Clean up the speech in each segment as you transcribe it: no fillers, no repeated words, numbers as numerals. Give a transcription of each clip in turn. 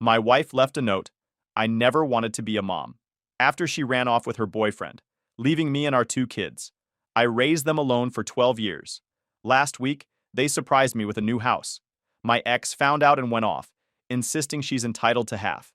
My wife left a note. I never wanted to be a mom. After she ran off with her boyfriend, leaving me and our two kids. I raised them alone for 12 years. Last week, they surprised me with a new house. My ex found out and went off, insisting she's entitled to half.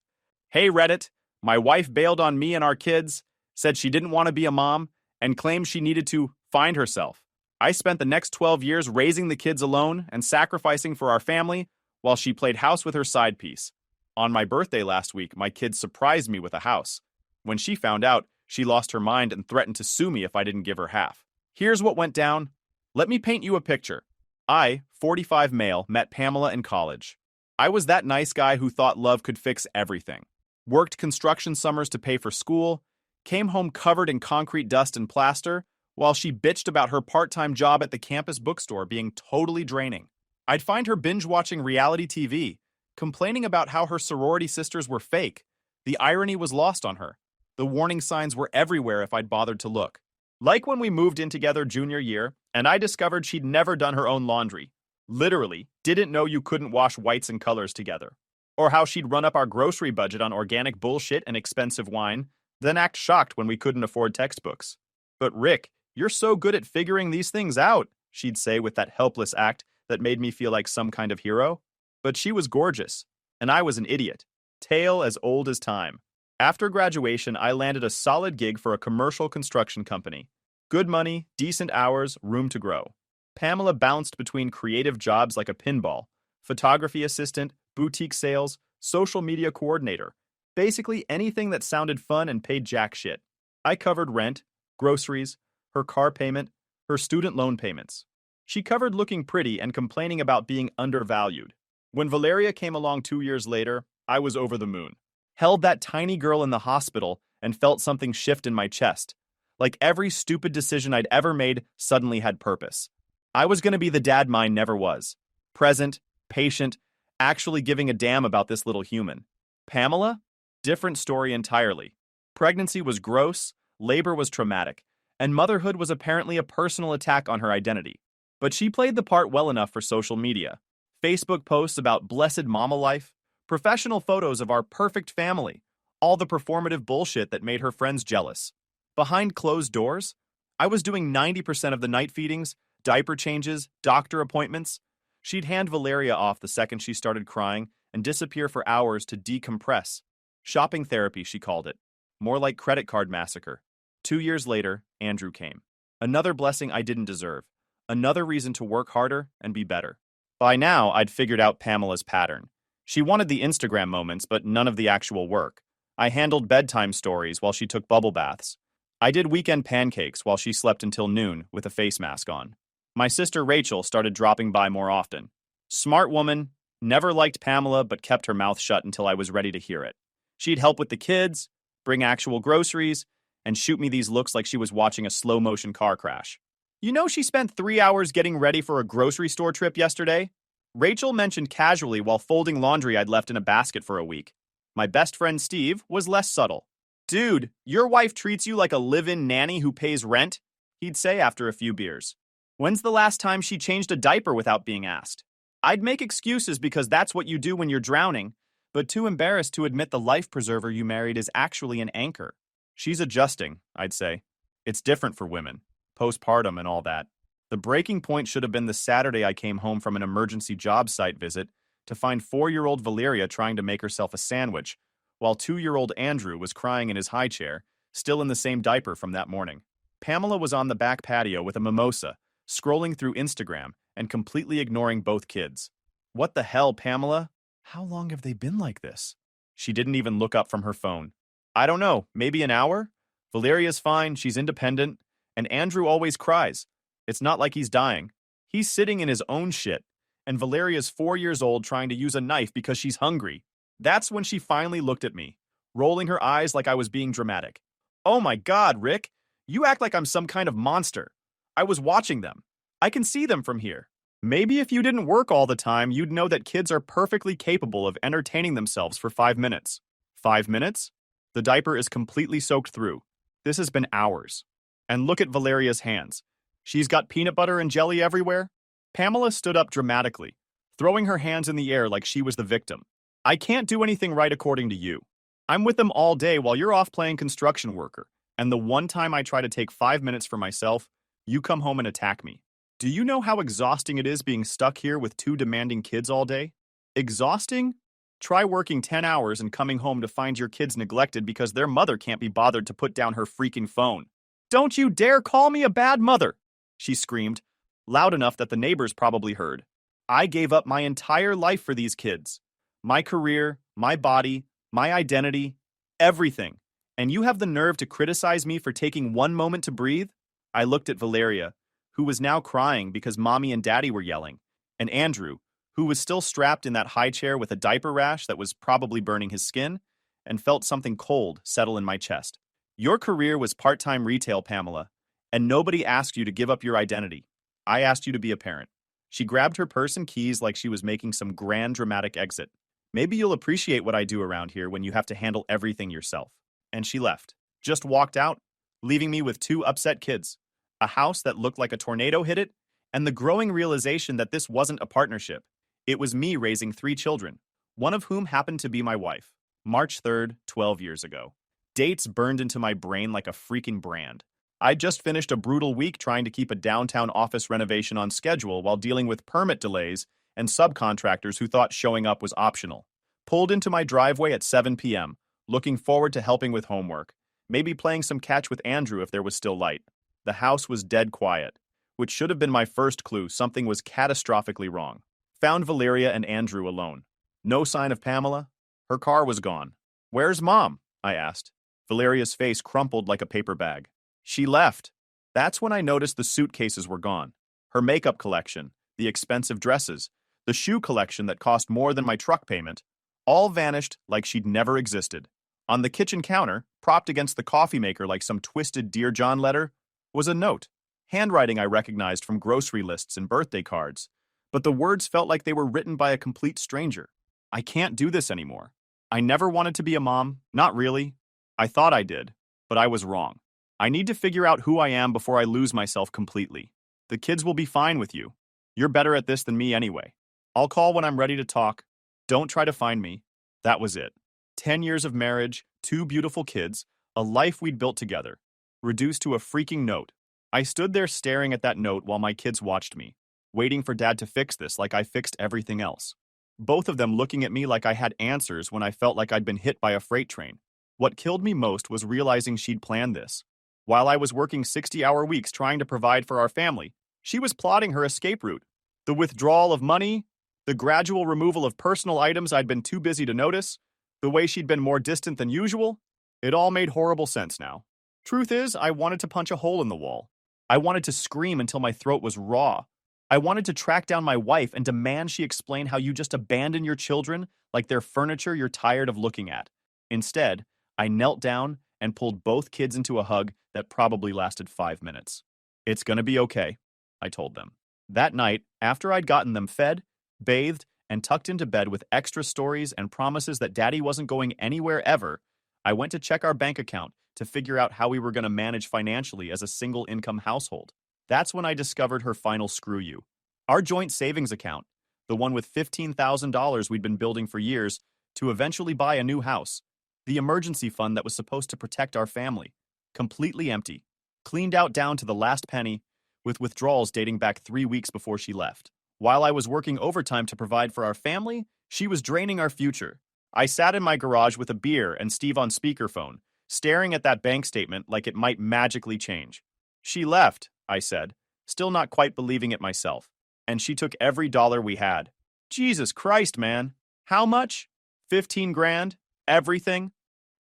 Hey Reddit, my wife bailed on me and our kids, said she didn't want to be a mom, and claimed she needed to find herself. I spent the next 12 years raising the kids alone and sacrificing for our family while she played house with her side piece. On my birthday last week, my kids surprised me with a house. When she found out, she lost her mind and threatened to sue me if I didn't give her half. Here's what went down. Let me paint you a picture. I, 45 male, met Pamela in college. I was that nice guy who thought love could fix everything. Worked construction summers to pay for school, came home covered in concrete dust and plaster, while she bitched about her part-time job at the campus bookstore being totally draining. I'd find her binge-watching reality TV, complaining about how her sorority sisters were fake. The irony was lost on her. The warning signs were everywhere if I'd bothered to look. Like when we moved in together junior year, and I discovered she'd never done her own laundry. Literally, didn't know you couldn't wash whites and colors together. Or how she'd run up our grocery budget on organic bullshit and expensive wine, then act shocked when we couldn't afford textbooks. But Rick, you're so good at figuring these things out, she'd say with that helpless act that made me feel like some kind of hero. But she was gorgeous, and I was an idiot. Tale as old as time. After graduation, I landed a solid gig for a commercial construction company. Good money, decent hours, room to grow. Pamela bounced between creative jobs like a pinball, photography assistant, boutique sales, social media coordinator. Basically anything that sounded fun and paid jack shit. I covered rent, groceries, her car payment, her student loan payments. She covered looking pretty and complaining about being undervalued. When Valeria came along 2 years later, I was over the moon. Held that tiny girl in the hospital and felt something shift in my chest. Like every stupid decision I'd ever made suddenly had purpose. I was going to be the dad mine never was. Present, patient, actually giving a damn about this little human. Pamela? Different story entirely. Pregnancy was gross, labor was traumatic, and motherhood was apparently a personal attack on her identity. But she played the part well enough for social media. Facebook posts about blessed mama life, professional photos of our perfect family, all the performative bullshit that made her friends jealous. Behind closed doors, I was doing 90% of the night feedings, diaper changes, doctor appointments. She'd hand Valeria off the second she started crying and disappear for hours to decompress. Shopping therapy, she called it. More like credit card massacre. 2 years later, Andrew came. Another blessing I didn't deserve. Another reason to work harder and be better. By now, I'd figured out Pamela's pattern. She wanted the Instagram moments, but none of the actual work. I handled bedtime stories while she took bubble baths. I did weekend pancakes while she slept until noon with a face mask on. My sister Rachel started dropping by more often. Smart woman, never liked Pamela but kept her mouth shut until I was ready to hear it. She'd help with the kids, bring actual groceries, and shoot me these looks like she was watching a slow-motion car crash. You know she spent 3 hours getting ready for a grocery store trip yesterday? Rachel mentioned casually while folding laundry I'd left in a basket for a week. My best friend Steve was less subtle. Dude, your wife treats you like a live-in nanny who pays rent, he'd say after a few beers. When's the last time she changed a diaper without being asked? I'd make excuses because that's what you do when you're drowning, but too embarrassed to admit the life preserver you married is actually an anchor. She's adjusting, I'd say. It's different for women, postpartum and all that. The breaking point should have been the Saturday I came home from an emergency job site visit to find 4-year-old Valeria trying to make herself a sandwich, while 2-year-old Andrew was crying in his high chair, still in the same diaper from that morning. Pamela was on the back patio with a mimosa, scrolling through Instagram and completely ignoring both kids. What the hell, Pamela? How long have they been like this? She didn't even look up from her phone. I don't know, maybe an hour? Valeria's fine, she's independent, and Andrew always cries. It's not like he's dying. He's sitting in his own shit, and Valeria's 4 years old trying to use a knife because she's hungry. That's when she finally looked at me, rolling her eyes like I was being dramatic. Oh my God, Rick, you act like I'm some kind of monster. I was watching them. I can see them from here. Maybe if you didn't work all the time, you'd know that kids are perfectly capable of entertaining themselves for 5 minutes. 5 minutes? The diaper is completely soaked through. This has been hours. And look at Valeria's hands. She's got peanut butter and jelly everywhere. Pamela stood up dramatically, throwing her hands in the air like she was the victim. I can't do anything right according to you. I'm with them all day while you're off playing construction worker, and the one time I try to take 5 minutes for myself, you come home and attack me. Do you know how exhausting it is being stuck here with two demanding kids all day? Exhausting? Try working 10 hours and coming home to find your kids neglected because their mother can't be bothered to put down her freaking phone. Don't you dare call me a bad mother! She screamed, loud enough that the neighbors probably heard. I gave up my entire life for these kids. My career, my body, my identity, everything. And you have the nerve to criticize me for taking one moment to breathe? I looked at Valeria, who was now crying because mommy and daddy were yelling, and Andrew, who was still strapped in that high chair with a diaper rash that was probably burning his skin, and felt something cold settle in my chest. Your career was part-time retail, Pamela, and nobody asked you to give up your identity. I asked you to be a parent. She grabbed her purse and keys like she was making some grand dramatic exit. Maybe you'll appreciate what I do around here when you have to handle everything yourself. And she left. Just walked out, leaving me with two upset kids, a house that looked like a tornado hit it, and the growing realization that this wasn't a partnership. It was me raising three children, one of whom happened to be my wife. March 3rd, 12 years ago. Dates burned into my brain like a freaking brand. I'd just finished a brutal week trying to keep a downtown office renovation on schedule while dealing with permit delays and subcontractors who thought showing up was optional. Pulled into my driveway at 7 p.m., looking forward to helping with homework, maybe playing some catch with Andrew if there was still light. The house was dead quiet, which should have been my first clue something was catastrophically wrong. Found Valeria and Andrew alone. No sign of Pamela. Her car was gone. Where's Mom? I asked. Valeria's face crumpled like a paper bag. She left. That's when I noticed the suitcases were gone. Her makeup collection, the expensive dresses, the shoe collection that cost more than my truck payment, all vanished like she'd never existed. On the kitchen counter, propped against the coffee maker like some twisted Dear John letter, was a note, handwriting I recognized from grocery lists and birthday cards, but the words felt like they were written by a complete stranger. I can't do this anymore. I never wanted to be a mom, not really. I thought I did, but I was wrong. I need to figure out who I am before I lose myself completely. The kids will be fine with you. You're better at this than me anyway. I'll call when I'm ready to talk. Don't try to find me. That was it. 10 years of marriage, two beautiful kids, a life we'd built together, reduced to a freaking note. I stood there staring at that note while my kids watched me, waiting for Dad to fix this like I fixed everything else. Both of them looking at me like I had answers when I felt like I'd been hit by a freight train. What killed me most was realizing she'd planned this. While I was working 60-hour weeks trying to provide for our family, she was plotting her escape route. The withdrawal of money, the gradual removal of personal items I'd been too busy to notice, the way she'd been more distant than usual, it all made horrible sense now. Truth is, I wanted to punch a hole in the wall. I wanted to scream until my throat was raw. I wanted to track down my wife and demand she explain how you just abandon your children like they're furniture you're tired of looking at. Instead, I knelt down and pulled both kids into a hug that probably lasted 5 minutes. It's gonna be okay, I told them. That night, after I'd gotten them fed, bathed, and tucked into bed with extra stories and promises that Daddy wasn't going anywhere ever, I went to check our bank account to figure out how we were going to manage financially as a single-income household. That's when I discovered her final screw you. Our joint savings account, the one with $15,000 we'd been building for years to eventually buy a new house. The emergency fund that was supposed to protect our family. Completely empty. Cleaned out down to the last penny, with withdrawals dating back 3 weeks before she left. While I was working overtime to provide for our family, she was draining our future. I sat in my garage with a beer and Steve on speakerphone, staring at that bank statement like it might magically change. She left, I said, still not quite believing it myself. And she took every dollar we had. Jesus Christ, man. How much? 15 grand? Everything?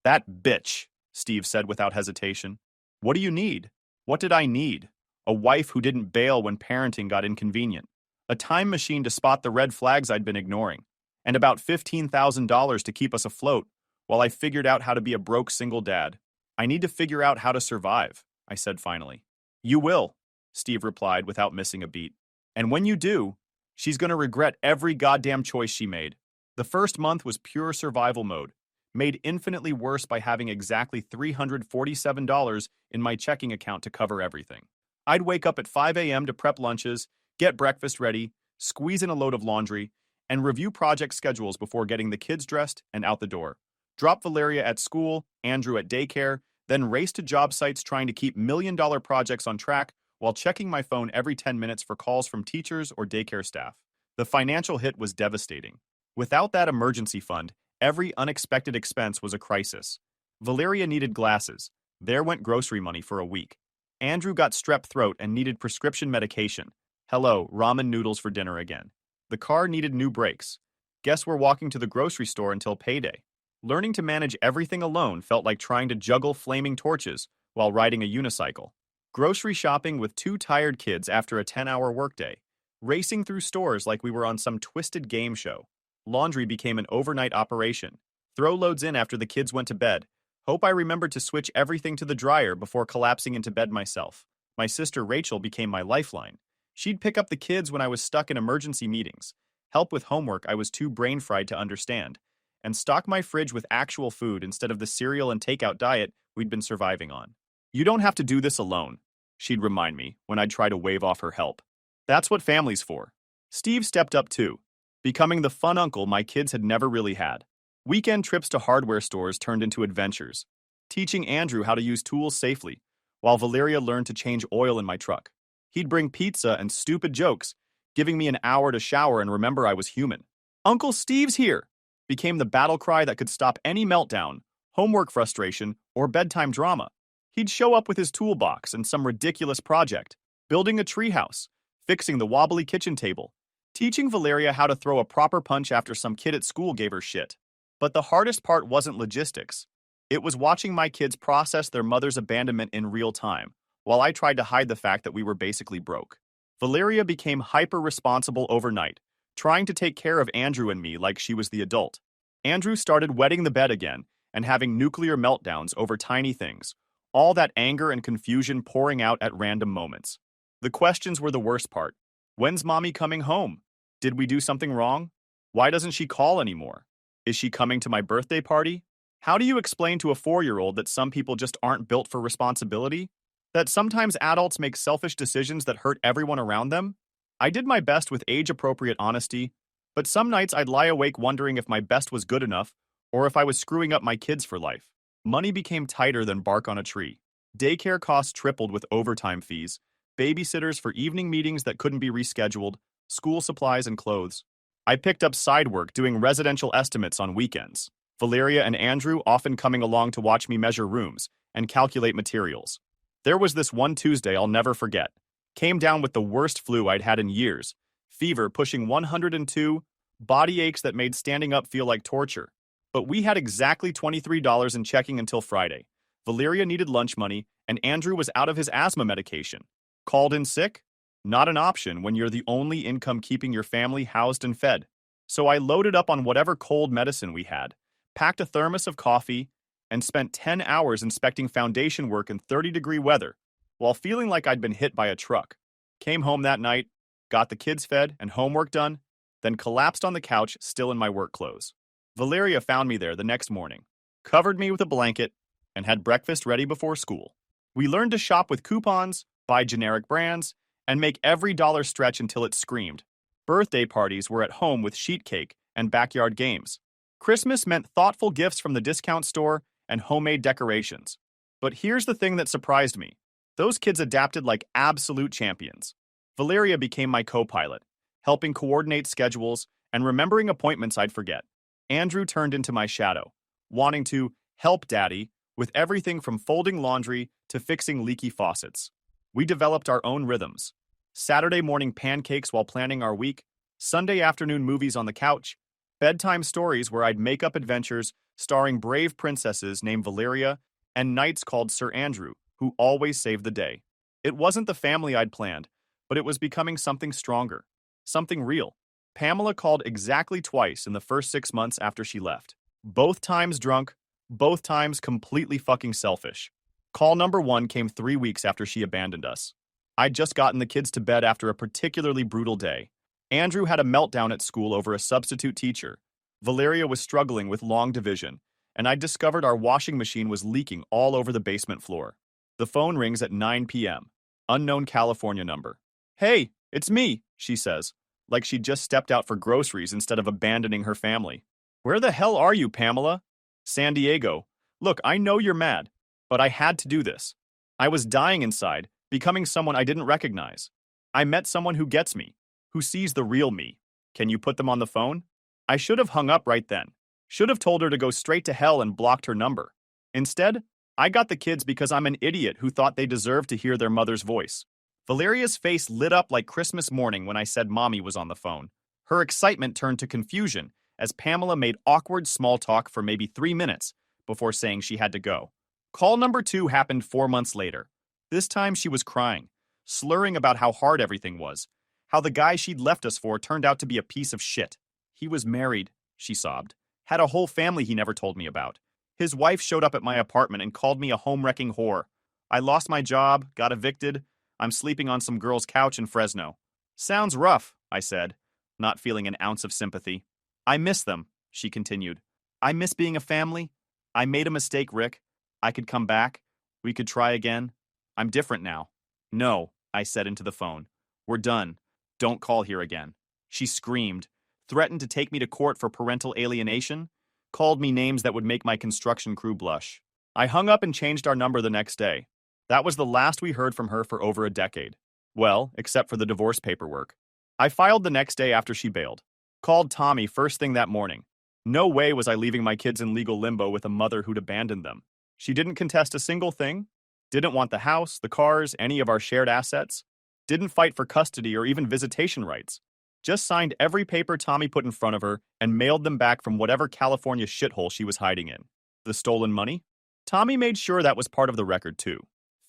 That bitch, Steve said without hesitation. What do you need? What did I need? A wife who didn't bail when parenting got inconvenient. A time machine to spot the red flags I'd been ignoring. And about $15,000 to keep us afloat while I figured out how to be a broke single dad. I need to figure out how to survive, I said finally. You will, Steve replied without missing a beat. And when you do, she's going to regret every goddamn choice she made. The first month was pure survival mode, made infinitely worse by having exactly $347 in my checking account to cover everything. I'd wake up at 5 a.m. to prep lunches, get breakfast ready, squeeze in a load of laundry, and review project schedules before getting the kids dressed and out the door. Drop Valeria at school, Andrew at daycare, then race to job sites trying to keep million-dollar projects on track while checking my phone every 10 minutes for calls from teachers or daycare staff. The financial hit was devastating. Without that emergency fund, every unexpected expense was a crisis. Valeria needed glasses. There went grocery money for a week. Andrew got strep throat and needed prescription medication. Hello, ramen noodles for dinner again. The car needed new brakes. Guess we're walking to the grocery store until payday. Learning to manage everything alone felt like trying to juggle flaming torches while riding a unicycle. Grocery shopping with two tired kids after a 10-hour workday. Racing through stores like we were on some twisted game show. Laundry became an overnight operation. Throw loads in after the kids went to bed. Hope I remembered to switch everything to the dryer before collapsing into bed myself. My sister Rachel became my lifeline. She'd pick up the kids when I was stuck in emergency meetings, help with homework I was too brain-fried to understand, and stock my fridge with actual food instead of the cereal and takeout diet we'd been surviving on. You don't have to do this alone, she'd remind me when I'd try to wave off her help. That's what family's for. Steve stepped up too, becoming the fun uncle my kids had never really had. Weekend trips to hardware stores turned into adventures, teaching Andrew how to use tools safely, while Valeria learned to change oil in my truck. He'd bring pizza and stupid jokes, giving me an hour to shower and remember I was human. Uncle Steve's here became the battle cry that could stop any meltdown, homework frustration, or bedtime drama. He'd show up with his toolbox and some ridiculous project, building a treehouse, fixing the wobbly kitchen table, teaching Valeria how to throw a proper punch after some kid at school gave her shit. But the hardest part wasn't logistics. It was watching my kids process their mother's abandonment in real time, while I tried to hide the fact that we were basically broke. Valeria became hyper-responsible overnight, trying to take care of Andrew and me like she was the adult. Andrew started wetting the bed again and having nuclear meltdowns over tiny things, all that anger and confusion pouring out at random moments. The questions were the worst part. When's mommy coming home? Did we do something wrong? Why doesn't she call anymore? Is she coming to my birthday party? How do you explain to a 4-year-old that some people just aren't built for responsibility? That sometimes adults make selfish decisions that hurt everyone around them? I did my best with age-appropriate honesty, but some nights I'd lie awake wondering if my best was good enough or if I was screwing up my kids for life. Money became tighter than bark on a tree. Daycare costs tripled with overtime fees, babysitters for evening meetings that couldn't be rescheduled, school supplies and clothes. I picked up side work doing residential estimates on weekends. Valeria and Andrew often coming along to watch me measure rooms and calculate materials. There was this one Tuesday I'll never forget. Came down with the worst flu I'd had in years. Fever pushing 102, body aches that made standing up feel like torture. But we had exactly $23 in checking until Friday. Valeria needed lunch money, and Andrew was out of his asthma medication. Called in sick? Not an option when you're the only income keeping your family housed and fed. So I loaded up on whatever cold medicine we had, packed a thermos of coffee, and spent 10 hours inspecting foundation work in 30-degree weather, while feeling like I'd been hit by a truck. Came home that night, got the kids fed and homework done, then collapsed on the couch still in my work clothes. Valeria found me there the next morning, covered me with a blanket, and had breakfast ready before school. We learned to shop with coupons, buy generic brands, and make every dollar stretch until it screamed. Birthday parties were at home with sheet cake and backyard games. Christmas meant thoughtful gifts from the discount store and homemade decorations. But here's the thing that surprised me. Those kids adapted like absolute champions. Valeria became my co-pilot, helping coordinate schedules and remembering appointments I'd forget. Andrew turned into my shadow, wanting to help Daddy with everything from folding laundry to fixing leaky faucets. We developed our own rhythms. Saturday morning pancakes while planning our week, Sunday afternoon movies on the couch, bedtime stories where I'd make up adventures starring brave princesses named Valeria, and knights called Sir Andrew, who always saved the day. It wasn't the family I'd planned, but it was becoming something stronger, something real. Pamela called exactly twice in the first 6 months after she left. Both times drunk, both times completely fucking selfish. Call number 1 came 3 weeks after she abandoned us. I'd just gotten the kids to bed after a particularly brutal day. Andrew had a meltdown at school over a substitute teacher. Valeria was struggling with long division, and I discovered our washing machine was leaking all over the basement floor. The phone rings at 9 p.m. Unknown California number. "Hey, it's me," she says, like she'd just stepped out for groceries instead of abandoning her family. Where the hell are you, Pamela? San Diego. Look, I know you're mad, but I had to do this. I was dying inside, becoming someone I didn't recognize. I met someone who gets me, who sees the real me. Can you put them on the phone? I should have hung up right then. Should have told her to go straight to hell and blocked her number. Instead, I got the kids because I'm an idiot who thought they deserved to hear their mother's voice. Valeria's face lit up like Christmas morning when I said Mommy was on the phone. Her excitement turned to confusion as Pamela made awkward small talk for maybe 3 minutes before saying she had to go. Call number 2 happened 4 months later. This time she was crying, slurring about how hard everything was, how the guy she'd left us for turned out to be a piece of shit. He was married, she sobbed, had a whole family he never told me about. His wife showed up at my apartment and called me a home-wrecking whore. I lost my job, got evicted. I'm sleeping on some girl's couch in Fresno. Sounds rough, I said, not feeling an ounce of sympathy. I miss them, she continued. I miss being a family. I made a mistake, Rick. I could come back. We could try again. I'm different now. No, I said into the phone. We're done. Don't call here again. She screamed, threatened to take me to court for parental alienation, called me names that would make my construction crew blush. I hung up and changed our number the next day. That was the last we heard from her for over a decade. Well, except for the divorce paperwork. I filed the next day after she bailed. Called Tommy first thing that morning. No way was I leaving my kids in legal limbo with a mother who'd abandoned them. She didn't contest a single thing, didn't want the house, the cars, any of our shared assets, didn't fight for custody or even visitation rights. Just signed every paper Tommy put in front of her and mailed them back from whatever California shithole she was hiding in. The stolen money? Tommy made sure that was part of the record too.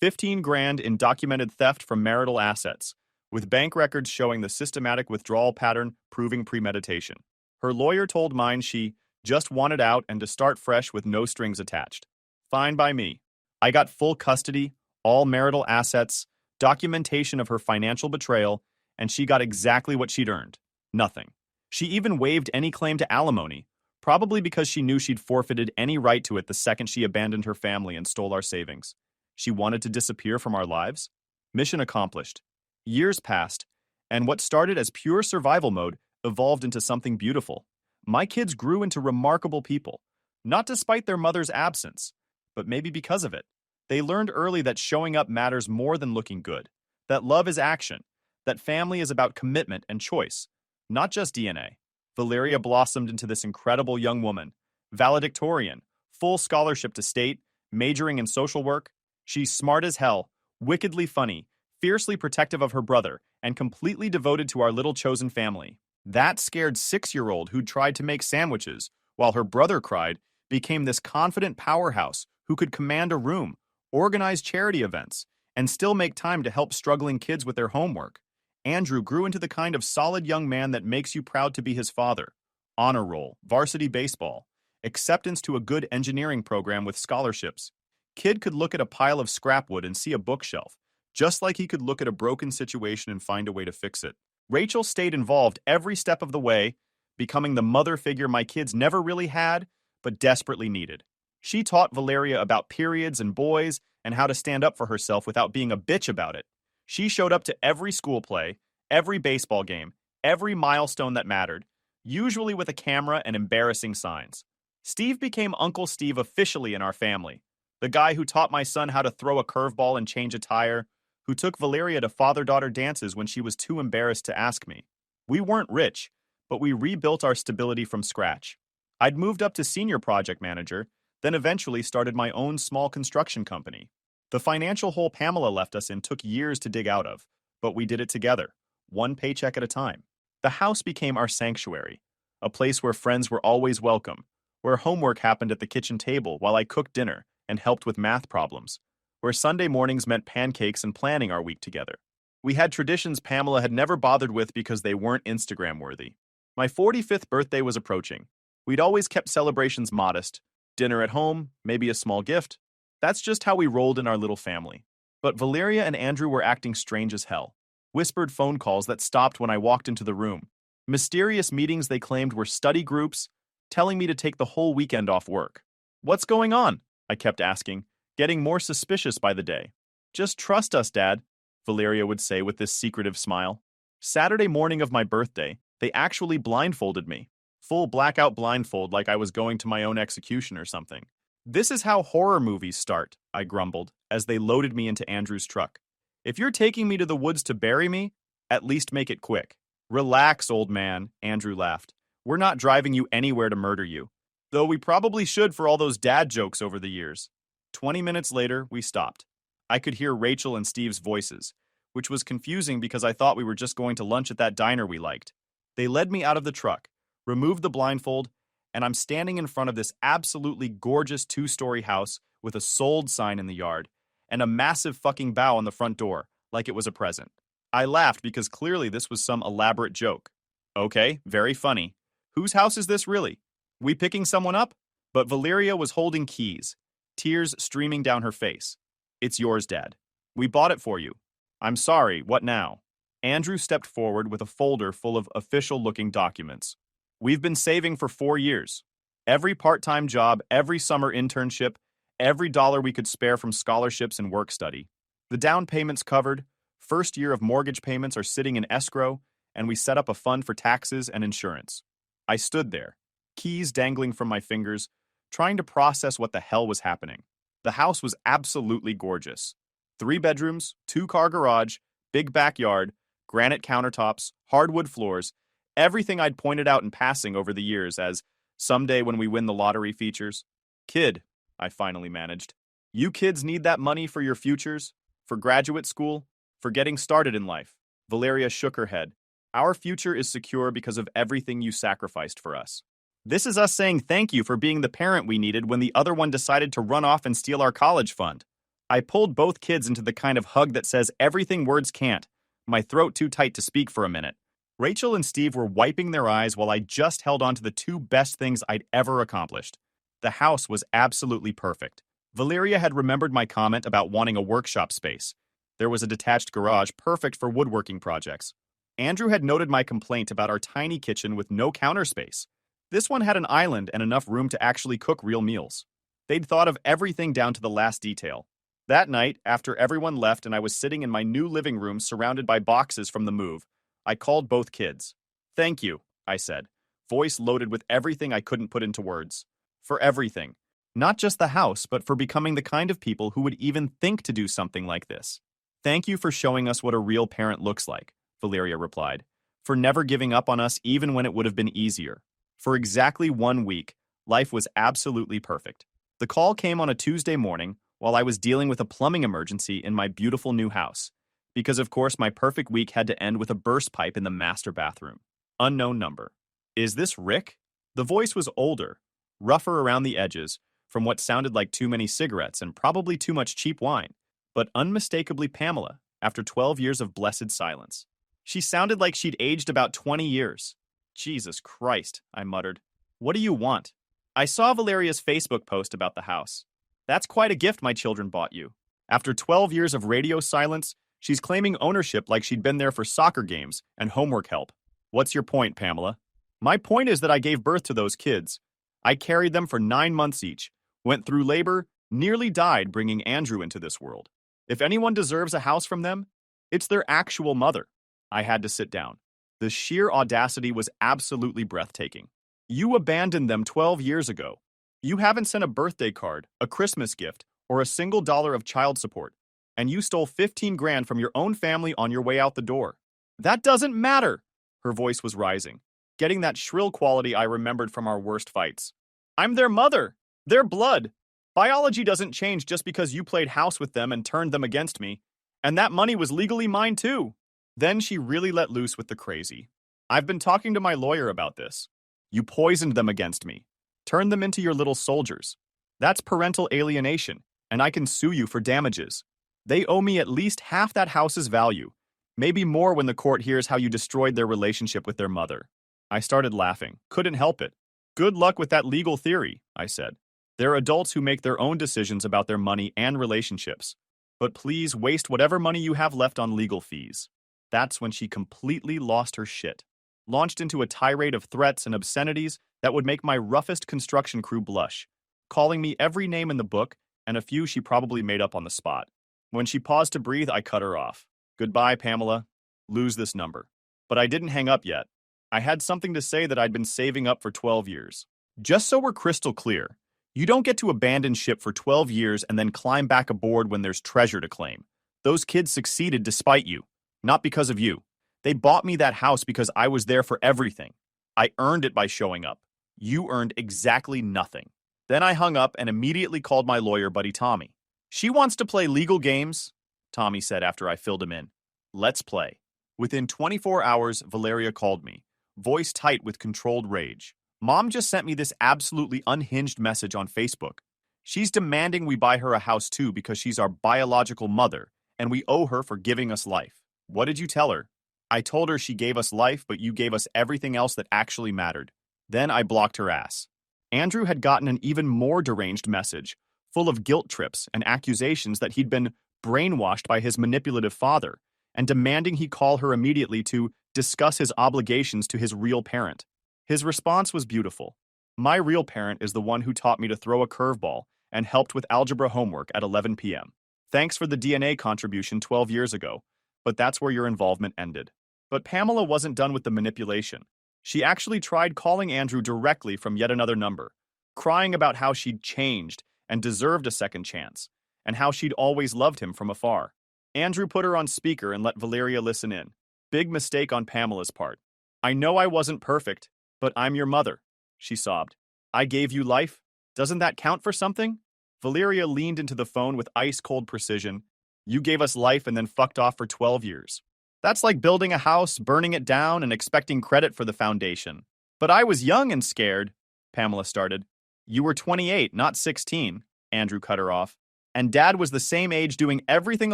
15 grand in documented theft from marital assets, with bank records showing the systematic withdrawal pattern proving premeditation. Her lawyer told mine she just wanted out and to start fresh with no strings attached. Fine by me. I got full custody, all marital assets, documentation of her financial betrayal, and she got exactly what she'd earned. Nothing. She even waived any claim to alimony, probably because she knew she'd forfeited any right to it the second she abandoned her family and stole our savings. She wanted to disappear from our lives? Mission accomplished. Years passed, and what started as pure survival mode evolved into something beautiful. My kids grew into remarkable people, not despite their mother's absence, but maybe because of it. They learned early that showing up matters more than looking good, that love is action, that family is about commitment and choice, not just DNA. Valeria blossomed into this incredible young woman, valedictorian, full scholarship to state, majoring in social work. She's smart as hell, wickedly funny, fiercely protective of her brother, and completely devoted to our little chosen family. That scared 6-year-old who'd tried to make sandwiches, while her brother cried, became this confident powerhouse who could command a room, organize charity events, and still make time to help struggling kids with their homework. Andrew grew into the kind of solid young man that makes you proud to be his father. Honor roll, varsity baseball, acceptance to a good engineering program with scholarships. Kid could look at a pile of scrap wood and see a bookshelf, just like he could look at a broken situation and find a way to fix it. Rachel stayed involved every step of the way, becoming the mother figure my kids never really had, but desperately needed. She taught Valeria about periods and boys and how to stand up for herself without being a bitch about it. She showed up to every school play, every baseball game, every milestone that mattered, usually with a camera and embarrassing signs. Steve became Uncle Steve officially in our family, the guy who taught my son how to throw a curveball and change a tire, who took Valeria to father-daughter dances when she was too embarrassed to ask me. We weren't rich, but we rebuilt our stability from scratch. I'd moved up to senior project manager, then eventually started my own small construction company. The financial hole Pamela left us in took years to dig out of, but we did it together, one paycheck at a time. The house became our sanctuary, a place where friends were always welcome, where homework happened at the kitchen table while I cooked dinner and helped with math problems, where Sunday mornings meant pancakes and planning our week together. We had traditions Pamela had never bothered with because they weren't Instagram-worthy. My 45th birthday was approaching. We'd always kept celebrations modest, dinner at home, maybe a small gift. That's just how we rolled in our little family. But Valeria and Andrew were acting strange as hell. Whispered phone calls that stopped when I walked into the room. Mysterious meetings they claimed were study groups, telling me to take the whole weekend off work. What's going on? I kept asking, getting more suspicious by the day. Just trust us, Dad, Valeria would say with this secretive smile. Saturday morning of my birthday, they actually blindfolded me. Full blackout blindfold like I was going to my own execution or something. This is how horror movies start, I grumbled, as they loaded me into Andrew's truck. If you're taking me to the woods to bury me, at least make it quick. Relax, old man, Andrew laughed. We're not driving you anywhere to murder you. Though we probably should for all those dad jokes over the years. 20 minutes later, we stopped. I could hear Rachel and Steve's voices, which was confusing because I thought we were just going to lunch at that diner we liked. They led me out of the truck, removed the blindfold, and I'm standing in front of this absolutely gorgeous 2-story house with a sold sign in the yard and a massive fucking bow on the front door, like it was a present. I laughed because clearly this was some elaborate joke. Okay, very funny. Whose house is this really? We picking someone up? But Valeria was holding keys, tears streaming down her face. It's yours, Dad. We bought it for you. I'm sorry, what now? Andrew stepped forward with a folder full of official-looking documents. We've been saving for 4 years. Every part-time job, every summer internship, every dollar we could spare from scholarships and work study. The down payment's covered, first year of mortgage payments are sitting in escrow, and we set up a fund for taxes and insurance. I stood there, keys dangling from my fingers, trying to process what the hell was happening. The house was absolutely gorgeous. 3 bedrooms, 2-car garage, big backyard, granite countertops, hardwood floors, everything I'd pointed out in passing over the years as someday when we win the lottery features. Kid, I finally managed. You kids need that money for your futures, for graduate school, for getting started in life. Valeria shook her head. Our future is secure because of everything you sacrificed for us. This is us saying thank you for being the parent we needed when the other one decided to run off and steal our college fund. I pulled both kids into the kind of hug that says everything words can't, my throat too tight to speak for a minute. Rachel and Steve were wiping their eyes while I just held on to the 2 best things I'd ever accomplished. The house was absolutely perfect. Valeria had remembered my comment about wanting a workshop space. There was a detached garage perfect for woodworking projects. Andrew had noted my complaint about our tiny kitchen with no counter space. This one had an island and enough room to actually cook real meals. They'd thought of everything down to the last detail. That night, after everyone left and I was sitting in my new living room surrounded by boxes from the move, I called both kids. Thank you, I said, voice loaded with everything I couldn't put into words. For everything. Not just the house, but for becoming the kind of people who would even think to do something like this. Thank you for showing us what a real parent looks like, Valeria replied. For never giving up on us even when it would have been easier. For exactly 1 week, life was absolutely perfect. The call came on a Tuesday morning while I was dealing with a plumbing emergency in my beautiful new house. Because of course my perfect week had to end with a burst pipe in the master bathroom. Unknown number. Is this Rick? The voice was older, rougher around the edges, from what sounded like too many cigarettes and probably too much cheap wine, but unmistakably Pamela, after 12 years of blessed silence. She sounded like she'd aged about 20 years. Jesus Christ, I muttered. What do you want? I saw Valeria's Facebook post about the house. That's quite a gift my children bought you. After 12 years of radio silence, she's claiming ownership like she'd been there for soccer games and homework help. What's your point, Pamela? My point is that I gave birth to those kids. I carried them for 9 months each, went through labor, nearly died bringing Andrew into this world. If anyone deserves a house from them, it's their actual mother. I had to sit down. The sheer audacity was absolutely breathtaking. You abandoned them 12 years ago. You haven't sent a birthday card, a Christmas gift, or a single dollar of child support. And you stole 15 grand from your own family on your way out the door. That doesn't matter. Her voice was rising, getting that shrill quality I remembered from our worst fights. I'm their mother. Their blood. Biology doesn't change just because you played house with them and turned them against me. And that money was legally mine too. Then she really let loose with the crazy. I've been talking to my lawyer about this. You poisoned them against me. Turned them into your little soldiers. That's parental alienation, and I can sue you for damages. They owe me at least half that house's value. Maybe more when the court hears how you destroyed their relationship with their mother. I started laughing. Couldn't help it. Good luck with that legal theory, I said. They're adults who make their own decisions about their money and relationships. But please waste whatever money you have left on legal fees. That's when she completely lost her shit. Launched into a tirade of threats and obscenities that would make my roughest construction crew blush, calling me every name in the book and a few she probably made up on the spot. When she paused to breathe, I cut her off. Goodbye, Pamela. Lose this number. But I didn't hang up yet. I had something to say that I'd been saving up for 12 years. Just so we're crystal clear, you don't get to abandon ship for 12 years and then climb back aboard when there's treasure to claim. Those kids succeeded despite you, not because of you. They bought me that house because I was there for everything. I earned it by showing up. You earned exactly nothing. Then I hung up and immediately called my lawyer buddy Tommy. She wants to play legal games, Tommy said after I filled him in. Let's play. Within 24 hours, Valeria called me, voice tight with controlled rage. Mom just sent me this absolutely unhinged message on Facebook. She's demanding we buy her a house too because she's our biological mother, and we owe her for giving us life. What did you tell her? I told her she gave us life, but you gave us everything else that actually mattered. Then I blocked her ass. Andrew had gotten an even more deranged message, full of guilt trips and accusations that he'd been brainwashed by his manipulative father, and demanding he call her immediately to discuss his obligations to his real parent. His response was beautiful. My real parent is the one who taught me to throw a curveball and helped with algebra homework at 11 p.m. Thanks for the DNA contribution 12 years ago, but that's where your involvement ended. But Pamela wasn't done with the manipulation. She actually tried calling Andrew directly from yet another number, crying about how she'd changed and deserved a second chance, and how she'd always loved him from afar. Andrew put her on speaker and let Valeria listen in. Big mistake on Pamela's part. I know I wasn't perfect, but I'm your mother, she sobbed. I gave you life. Doesn't that count for something? Valeria leaned into the phone with ice-cold precision. You gave us life and then fucked off for 12 years. That's like building a house, burning it down, and expecting credit for the foundation. But I was young and scared, Pamela started. You were 28, not 16, Andrew cut her off. And Dad was the same age doing everything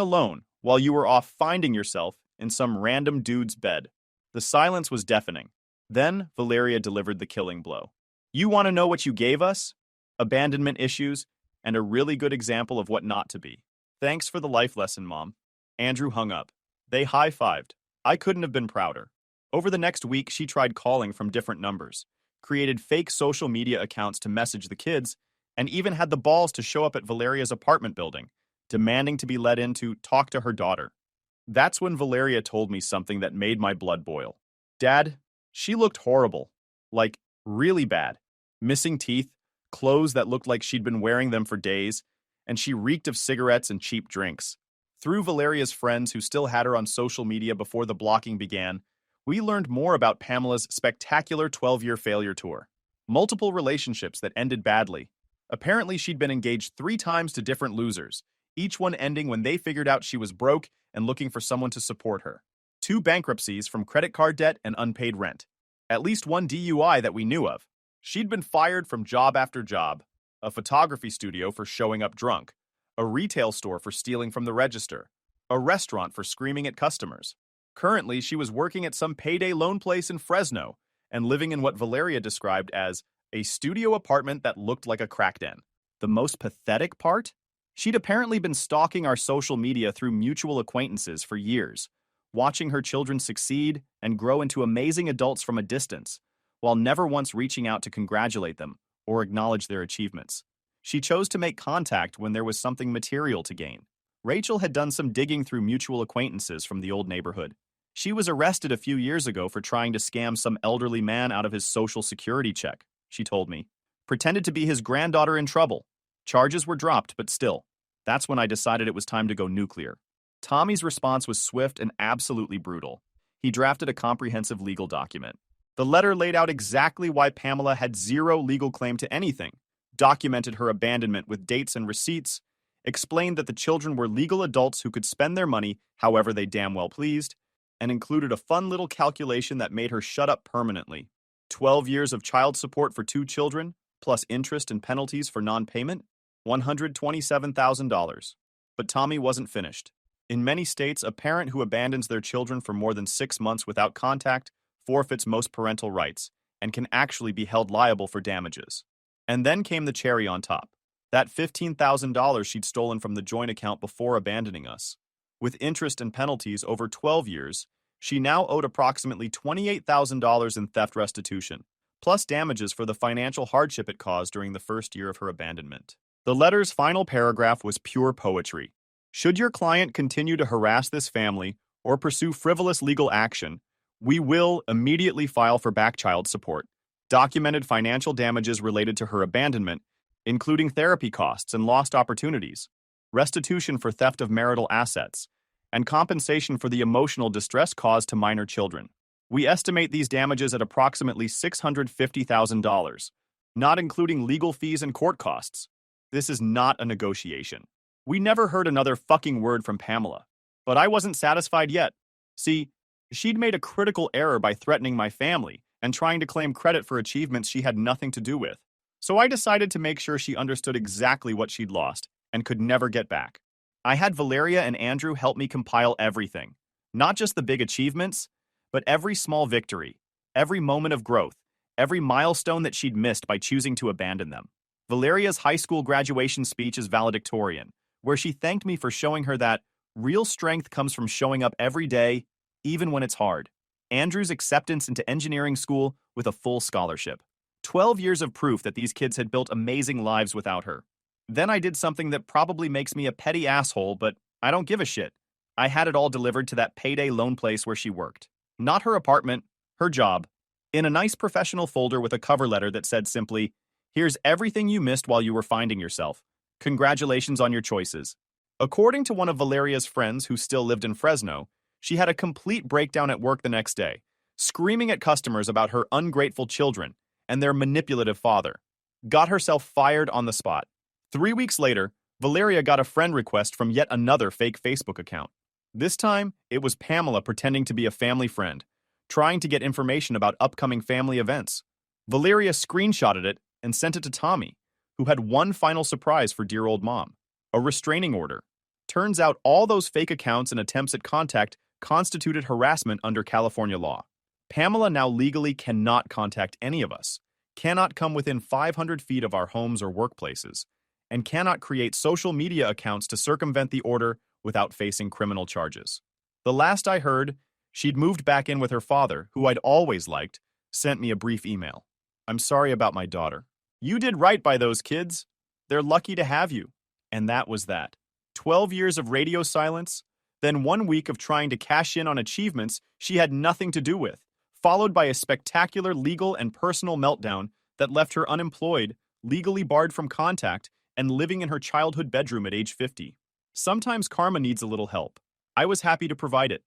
alone while you were off finding yourself in some random dude's bed. The silence was deafening. Then Valeria delivered the killing blow. You want to know what you gave us? Abandonment issues, and a really good example of what not to be. Thanks for the life lesson, Mom. Andrew hung up. They high-fived. I couldn't have been prouder. Over the next week, she tried calling from different numbers, created fake social media accounts to message the kids, and even had the balls to show up at Valeria's apartment building, demanding to be let in to talk to her daughter. That's when Valeria told me something that made my blood boil. Dad, she looked horrible. Like, really bad. Missing teeth, clothes that looked like she'd been wearing them for days, and she reeked of cigarettes and cheap drinks. Through Valeria's friends who still had her on social media before the blocking began, we learned more about Pamela's spectacular 12-year failure tour. Multiple relationships that ended badly. Apparently, she'd been engaged 3 times to different losers, each one ending when they figured out she was broke and looking for someone to support her. 2 bankruptcies from credit card debt and unpaid rent. At least 1 DUI that we knew of. She'd been fired from job after job. A photography studio for showing up drunk. A retail store for stealing from the register, a restaurant for screaming at customers. Currently, she was working at some payday loan place in Fresno and living in what Valeria described as a studio apartment that looked like a crack den. The most pathetic part? She'd apparently been stalking our social media through mutual acquaintances for years, watching her children succeed and grow into amazing adults from a distance, while never once reaching out to congratulate them or acknowledge their achievements. She chose to make contact when there was something material to gain. Rachel had done some digging through mutual acquaintances from the old neighborhood. She was arrested a few years ago for trying to scam some elderly man out of his social security check, she told me. Pretended to be his granddaughter in trouble. Charges were dropped, but still. That's when I decided it was time to go nuclear. Tommy's response was swift and absolutely brutal. He drafted a comprehensive legal document. The letter laid out exactly why Pamela had zero legal claim to anything, documented her abandonment with dates and receipts, explained that the children were legal adults who could spend their money however they damn well pleased, and included a fun little calculation that made her shut up permanently. 12 years of child support for 2 children, plus interest and penalties for non-payment, $127,000. But Tommy wasn't finished. In many states, a parent who abandons their children for more than 6 months without contact forfeits most parental rights and can actually be held liable for damages. And then came the cherry on top. That $15,000 she'd stolen from the joint account before abandoning us. With interest and penalties over 12 years, she now owed approximately $28,000 in theft restitution, plus damages for the financial hardship it caused during the first year of her abandonment. The letter's final paragraph was pure poetry. Should your client continue to harass this family or pursue frivolous legal action, We will immediately file for back child support, documented financial damages related to her abandonment, including therapy costs and lost opportunities, restitution for theft of marital assets, and compensation for the emotional distress caused to minor children. We estimate these damages at approximately $650,000, not including legal fees and court costs. This is not a negotiation. We never heard another fucking word from Pamela. But I wasn't satisfied yet. See, she'd made a critical error by threatening my family and trying to claim credit for achievements she had nothing to do with. So I decided to make sure she understood exactly what she'd lost and could never get back. I had Valeria and Andrew help me compile everything, not just the big achievements, but every small victory, every moment of growth, every milestone that she'd missed by choosing to abandon them. Valeria's high school graduation speech is valedictorian, where she thanked me for showing her that real strength comes from showing up every day, even when it's hard. Andrew's acceptance into engineering school with a full scholarship. 12 years of proof that these kids had built amazing lives without her. Then I did something that probably makes me a petty asshole, but I don't give a shit. I had it all delivered to that payday loan place where she worked. Not her apartment, her job. In a nice professional folder with a cover letter that said simply, "Here's everything you missed while you were finding yourself. Congratulations on your choices." According to one of Valeria's friends who still lived in Fresno, she had a complete breakdown at work the next day, screaming at customers about her ungrateful children and their manipulative father. Got herself fired on the spot. 3 weeks later, Valeria got a friend request from yet another fake Facebook account. This time, it was Pamela pretending to be a family friend, trying to get information about upcoming family events. Valeria screenshotted it and sent it to Tommy, who had one final surprise for dear old mom: a restraining order. Turns out all those fake accounts and attempts at contact constituted harassment under California law. Pamela now legally cannot contact any of us, cannot come within 500 feet of our homes or workplaces, and cannot create social media accounts to circumvent the order without facing criminal charges. The last I heard, she'd moved back in with her father, who I'd always liked, sent me a brief email. "I'm sorry about my daughter. You did right by those kids. They're lucky to have you." And that was that. 12 years of radio silence, then 1 week of trying to cash in on achievements she had nothing to do with, followed by a spectacular legal and personal meltdown that left her unemployed, legally barred from contact, and living in her childhood bedroom at age 50. Sometimes karma needs a little help. I was happy to provide it.